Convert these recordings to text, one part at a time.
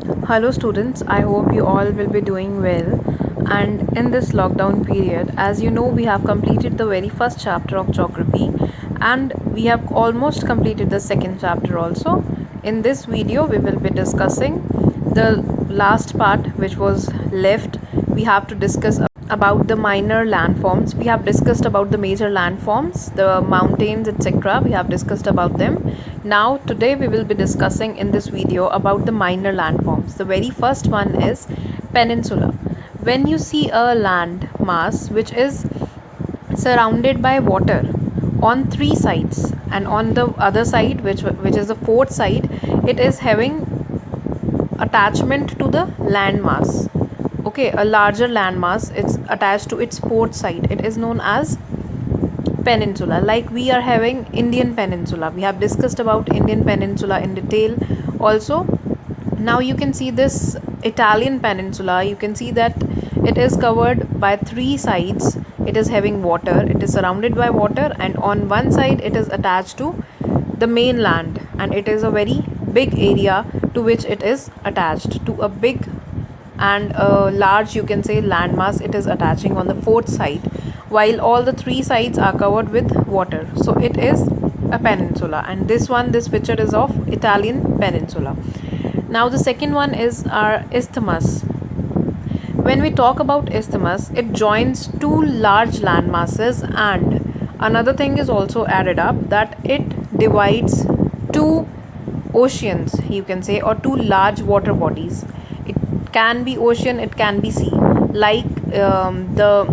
Hello students, I hope you all will be doing well. And in this lockdown period, as you know, we have completed the very first chapter of geography and we have almost completed the second chapter also. In this video, we will be discussing the last part which was left. We have to discuss about the minor landforms. We have discussed about the major landforms, the mountains, etc. We have discussed about them. Now today we will be discussing in this video about the minor landforms. The very first one is peninsula. When you see a land mass which is surrounded by water on three sides, and on the other side, which is the fourth side, it is having attachment to the landmass. Okay, a larger landmass it's attached to its port side, it is known as peninsula. Like we are having Indian peninsula, we have discussed about Indian peninsula in detail also. Now you can see this Italian peninsula, you can see that it is covered by three sides, it is having water, it is surrounded by water, and on one side it is attached to the mainland, and it is a very big area to which it is attached to a big and a large, you can say, landmass it is attaching on the fourth side, while all the three sides are covered with water. So it is a peninsula, and this picture is of Italian peninsula. Now the second one is our isthmus. When we talk about isthmus, it joins two large land masses, and another thing is also added up, that it divides two oceans, you can say, or two large water bodies. It can be ocean, it can be sea. Like the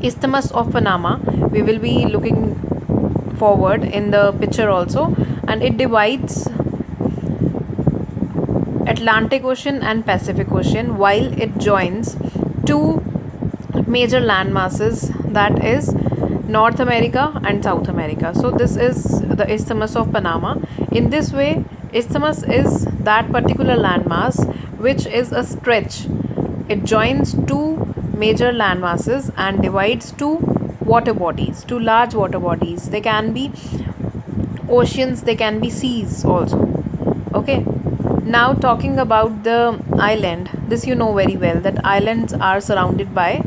Isthmus of Panama, we will be looking forward in the picture also, and it divides Atlantic Ocean and Pacific Ocean, while it joins two major land masses, that is North America and South America. So this is the Isthmus of Panama. In this way, isthmus is that particular landmass which is a stretch. It joins two major land masses and divides two water bodies, two large water bodies. They can be oceans, they can be seas also. Okay. Now talking about the island, this you know very well, that islands are surrounded by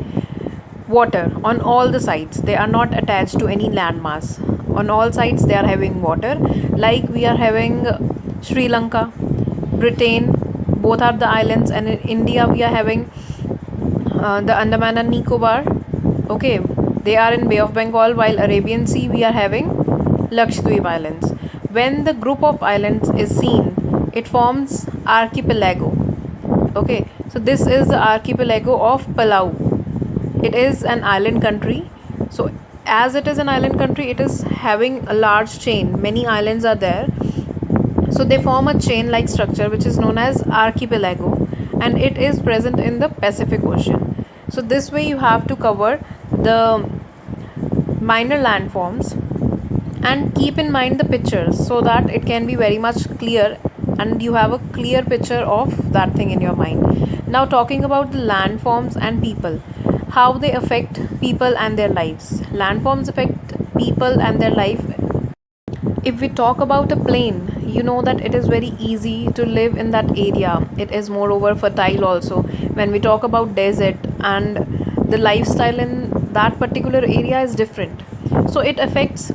water on all the sides. They are not attached to any landmass. On all sides they are having water. Like we are having Sri Lanka, Britain, both are the islands, and in India we are having the Andaman and Nicobar. Okay, they are in Bay of Bengal, while Arabian Sea we are having Lakshadweep Islands. When the group of islands is seen, it forms archipelago. Okay, so this is the archipelago of Palau. It is an island country. So as it is an island country, it is having a large chain, many islands are there, so they form a chain like structure which is known as archipelago, and it is present in the Pacific Ocean. So this way you have to cover the minor landforms, and keep in mind the pictures so that it can be very much clear and you have a clear picture of that thing in your mind. Now talking about the landforms and people, how they affect people and their lives. Landforms affect people and their life. If we talk about a plain, you know that it is very easy to live in that area. It is moreover fertile also. When we talk about desert, and the lifestyle in that particular area is different, so it affects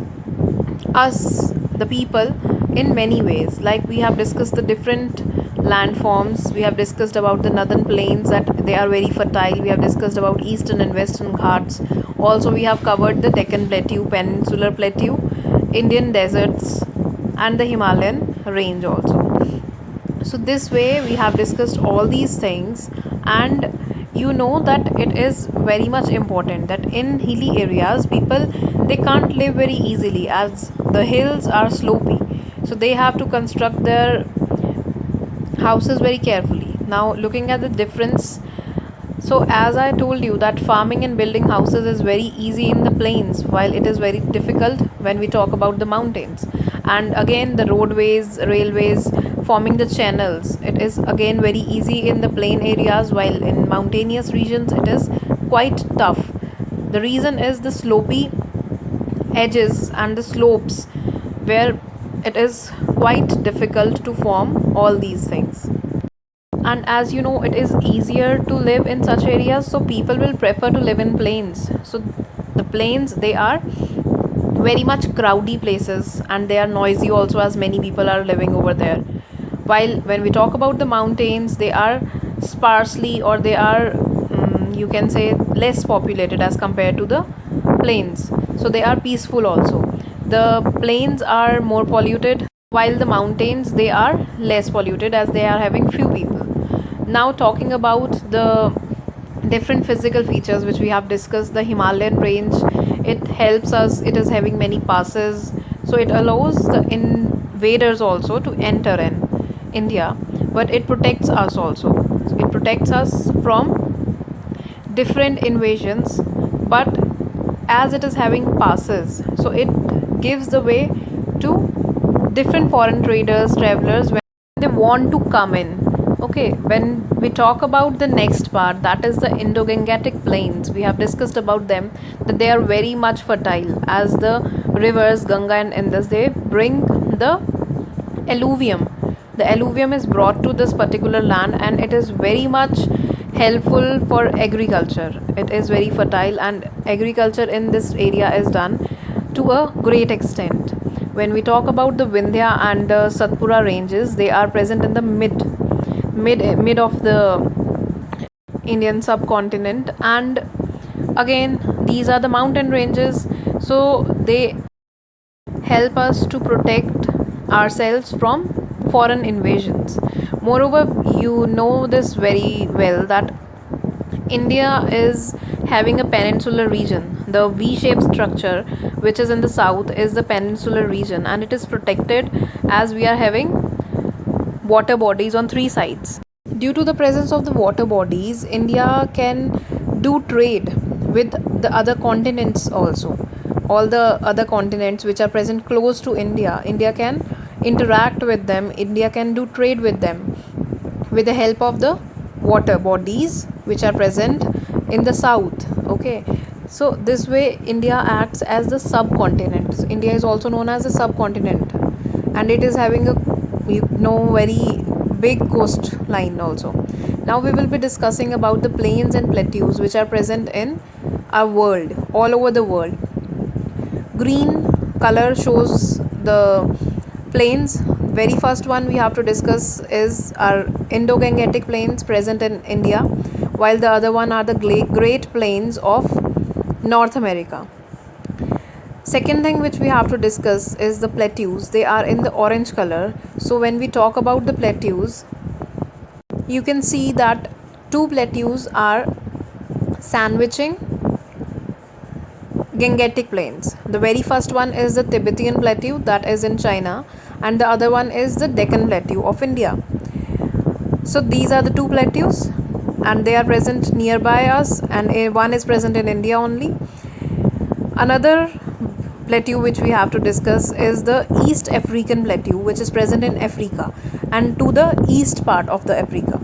us, the people, in many ways. Like we have discussed the different landforms, we have discussed about the northern plains, that they are very fertile, we have discussed about eastern and western ghats. Also we have covered the Deccan Plateau, Peninsular Plateau, Indian deserts, and the Himalayan range also. So this way we have discussed all these things, and you know that it is very much important that in hilly areas people, they can't live very easily, as the hills are slopy, so they have to construct their houses very carefully. Now looking at the difference, so as I told you that farming and building houses is very easy in the plains, while it is very difficult when we talk about the mountains. And again the roadways, railways, forming the channels, it is again very easy in the plain areas, while in mountainous regions it is quite tough. The reason is the slopy edges and the slopes, where it is quite difficult to form all these things. and as you know, it is easier to live in such areas, so people will prefer to live in plains. So the plains, they are very much crowdy places, and they are noisy also, as many people are living over there. While when we talk about the mountains, they are sparsely, or they are you can say less populated as compared to the plains. So they are peaceful also. The plains are more polluted, while the mountains, they are less polluted, as they are having few people. Now talking about the different physical features which we have discussed, the Himalayan range, it helps us, it is having many passes, so it allows the invaders also to enter in India, but it protects us also. So it protects us from different invasions, but as it is having passes, so it gives the way to different foreign traders, travelers, when they want to come in. Okay, when we talk about the next part, that is the Indo-Gangetic plains, we have discussed about them, that they are very much fertile, as the rivers Ganga and Indus, they bring the alluvium. The alluvium is brought to this particular land, and it is very much helpful for agriculture. It is very fertile, and agriculture in this area is done to a great extent. When we talk about the Vindhya and the Satpura ranges, they are present in the mid of the Indian subcontinent, and again these are the mountain ranges, so they help us to protect ourselves from foreign invasions. Moreover, you know this very well, that India is having a peninsular region. The V shaped structure, which is in the south, is the peninsular region, and it is protected as we are having water bodies on three sides. Due to the presence of the water bodies, India can do trade with the other continents also. All the other continents which are present close to India, India can interact with them, India can do trade with them with the help of the water bodies which are present in the south. Okay, so this way India acts as the subcontinent. So India is also known as the subcontinent, and it is having a very big coastline also. Now we will be discussing about the plains and plateaus which are present in our world, all over the world. Green color shows the plains. Very first one we have to discuss is our Indo-Gangetic plains present in India, while the other one are the Great Plains of North America. Second thing which we have to discuss is the plateaus. They are in the orange color. So when we talk about the plateaus, you can see that two plateaus are sandwiching Gangetic plains. The very first one is the Tibetan plateau, that is in China, and the other one is the Deccan plateau of India. So these are the two plateaus, and they are present nearby us, and one is present in India only. Another plateau which we have to discuss is the East African plateau, which is present in Africa and to the east part of the Africa.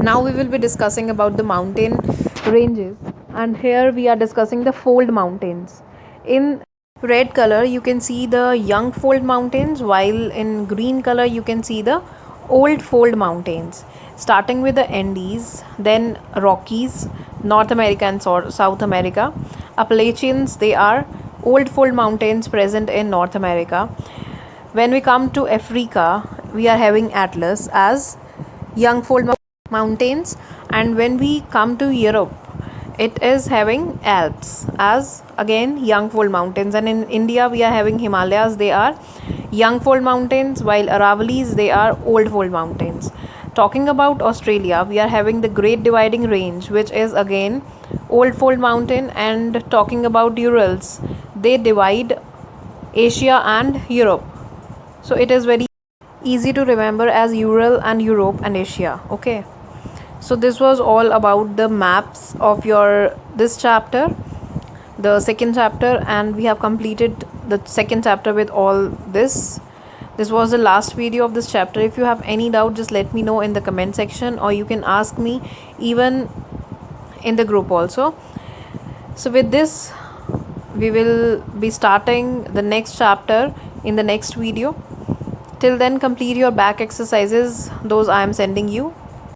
Now we will be discussing about the mountain ranges, and here we are discussing the fold mountains. In red color you can see the young fold mountains, while in green color you can see the old fold mountains, starting with the Andes, then Rockies, North America and South America. Appalachians, they are old fold mountains present in North America. When we come to Africa, we are having Atlas as young fold mountains, and when we come to Europe, it is having Alps as again young fold mountains, and in India we are having Himalayas, they are young fold mountains, while Aravalis, they are old fold mountains. Talking about Australia, we are having the Great Dividing Range, which is again old fold mountain, and talking about Urals, they divide Asia and Europe. So it is very easy to remember as Ural and Europe and Asia. Okay. So this was all about the maps of this chapter, the second chapter, and we have completed the second chapter with all this. This was the last video of this chapter. If you have any doubt, just let me know in the comment section, or you can ask me even in the group also. So with this, we will be starting the next chapter in the next video. Till then, complete your back exercises, those I am sending you.